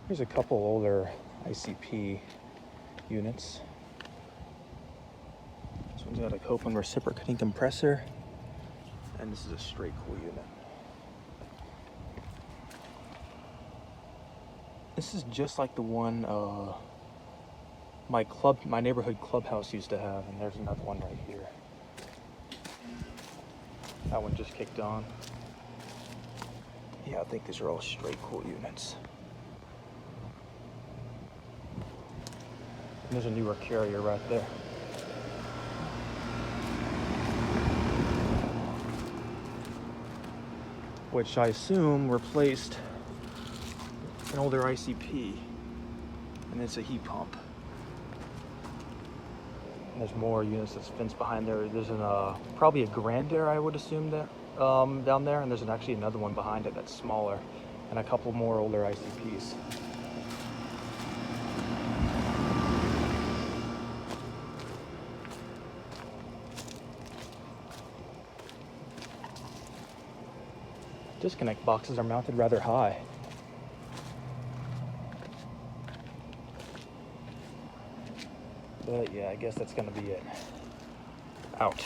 Here's a couple older ICP units. This one's got a Copeland reciprocating compressor, and this is a straight cool unit. This is just like the one my neighborhood clubhouse used to have, and there's another one right here. That one just kicked on. Yeah, I think these are all straight cool units. And there's a newer carrier right there. Which I assume replaced an older ICP, and it's a heat pump. And there's more units that's fenced behind there. There's probably a Grand Air, I would assume, that down there, and there's actually another one behind it that's smaller, and a couple more older ICPs. Disconnect boxes are mounted rather high. But yeah, I guess that's gonna be it. Out.